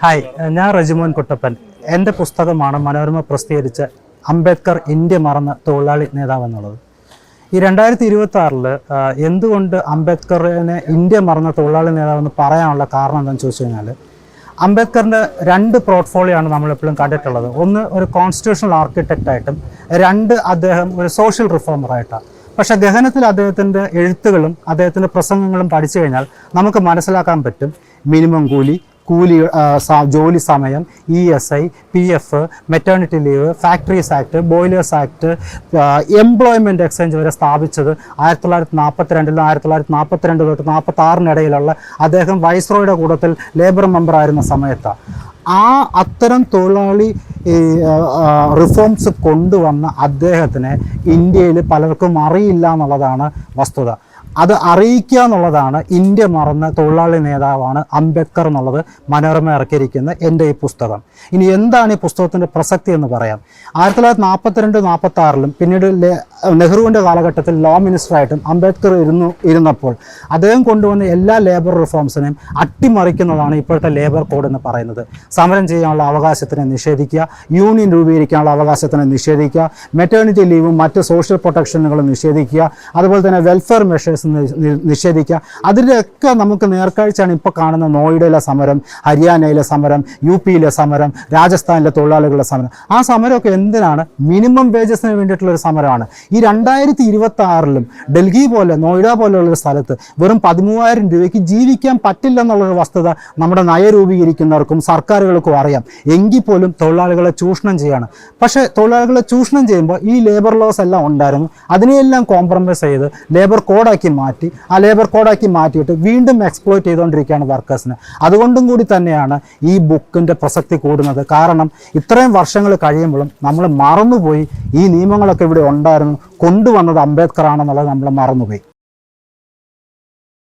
Hi, ഞാൻ റജിമോൻ കുട്ടപ്പൻ. എൻ്റെ പുസ്തകമാണ് മനോരമ പ്രസിദ്ധീകരിച്ച അംബേദ്കർ ഇന്ത്യ മറന്ന തൊഴിലാളി നേതാവ് എന്നുള്ളത്. ഈ 2026 എന്തുകൊണ്ട് അംബേദ്കറിനെ ഇന്ത്യ മറന്ന തൊഴിലാളി നേതാവെന്ന് പറയാനുള്ള കാരണം എന്താണെന്ന് ചോദിച്ചു കഴിഞ്ഞാൽ, അംബേദ്കറിൻ്റെ രണ്ട് പോർട്ട്ഫോളിയോ ആണ് നമ്മളെപ്പോഴും കണ്ടിട്ടുള്ളത്. ഒന്ന് ഒരു കോൺസ്റ്റിറ്റ്യൂഷണൽ ആർക്കിടെക്റ്റായിട്ടും, രണ്ട് അദ്ദേഹം ഒരു സോഷ്യൽ റിഫോമറായിട്ടാണ്. പക്ഷേ ഗഹനത്തിൽ അദ്ദേഹത്തിൻ്റെ എഴുത്തുകളും അദ്ദേഹത്തിൻ്റെ പ്രസംഗങ്ങളും പഠിച്ചു കഴിഞ്ഞാൽ നമുക്ക് മനസ്സിലാക്കാൻ പറ്റും മിനിമം കൂലി, ജോലി സമയം, ESI, PF, maternity leave, factories act, boilers act, employment exchange വരെ സ്ഥാപിച്ചത് 1942 1942 തൊട്ട് 1946 അദ്ദേഹം വൈസ്രോയുടെ കൂട്ടത്തിൽ ലേബർ മെമ്പറായിരുന്ന സമയത്താണ്. അത്തരം തൊഴിലാളി റിഫോംസ് കൊണ്ടുവന്ന അദ്ദേഹത്തിനെ ഇന്ത്യയിൽ പലർക്കും അറിയില്ല എന്നുള്ളതാണ് വസ്തുത. അത് അറിയിക്കുക എന്നുള്ളതാണ് ഇന്ത്യ മറന്ന തൊഴിലാളി നേതാവാണ് അംബേദ്കർ എന്നുള്ളത് മനോരമ ഇറക്കിയിരിക്കുന്ന എൻ്റെ ഈ പുസ്തകം. ഇനി എന്താണ് ഈ പുസ്തകത്തിൻ്റെ പ്രസക്തി എന്ന് പറയാം. 1942-1946 പിന്നീട് നെഹ്റുവിൻ്റെ കാലഘട്ടത്തിൽ ലോ മിനിസ്റ്ററായിട്ടും അംബേദ്കർ ഇരുന്നപ്പോൾ അദ്ദേഹം കൊണ്ടുവന്ന എല്ലാ ലേബർ റിഫോംസിനെയും അട്ടിമറിക്കുന്നതാണ് ഇപ്പോഴത്തെ ലേബർ കോഡ് എന്ന് പറയുന്നത്. സമരം ചെയ്യാനുള്ള അവകാശത്തിനെ നിഷേധിക്കുക, യൂണിയൻ രൂപീകരിക്കാനുള്ള അവകാശത്തിനെ നിഷേധിക്കുക, മെറ്റേണിറ്റി ലീവും മറ്റ് സോഷ്യൽ പ്രൊട്ടക്ഷനുകളും നിഷേധിക്കുക, അതുപോലെ തന്നെ വെൽഫെയർ മെഷേഴ്സ് നിഷേധിക്കുക. അതിൻ്റെയൊക്കെ നമുക്ക് നേർക്കാഴ്ചയാണ് ഇപ്പോൾ കാണുന്ന നോയിഡയിലെ സമരം, ഹരിയാനയിലെ സമരം, UP സമരം, രാജസ്ഥാനിലെ തൊഴിലാളികളുടെ സമരം. ആ സമരമൊക്കെ എന്തിനാണ്? മിനിമം വേജസിന് വേണ്ടിയിട്ടുള്ളൊരു സമരമാണ്. ഈ 2026 ഡൽഹി പോലെ, നോയിഡ പോലെയുള്ളൊരു സ്ഥലത്ത് വെറും 13,000 രൂപയ്ക്ക് ജീവിക്കാൻ പറ്റില്ലെന്നുള്ളൊരു വസ്തുത നമ്മുടെ നയരൂപീകരിക്കുന്നവർക്കും സർക്കാരുകൾക്കും അറിയാം. എങ്കിൽ പോലും തൊഴിലാളികളെ ചൂഷണം ചെയ്യാണ്. പക്ഷേ തൊഴിലാളികളെ ചൂഷണം ചെയ്യുമ്പോൾ ഈ ലേബർ ലോസ് എല്ലാം ഉണ്ടായിരുന്നു. അതിനെയെല്ലാം കോംപ്രമൈസ് ചെയ്ത് ലേബർ കോഡാക്കി മാറ്റി, ആ ലേബർ കോഡാക്കി മാറ്റിയിട്ട് വീണ്ടും എക്സ്പ്ലോയിറ്റ് ചെയ്തുകൊണ്ടിരിക്കുകയാണ് വർക്കേഴ്സിന്. അതുകൊണ്ടും കൂടി തന്നെയാണ് ഈ ബുക്കിൻ്റെ പ്രസക്തി കൂടുന്നത്. കാരണം ഇത്രയും വർഷങ്ങൾ കഴിയുമ്പോഴും നമ്മൾ മറന്നുപോയി ഈ നിയമങ്ങളൊക്കെ ഇവിടെ ഉണ്ടായിരുന്നു, കൊണ്ടുവന്നത് അംബേദ്കർ ആണെന്നുള്ളത് നമ്മൾ മറന്നുപോയി.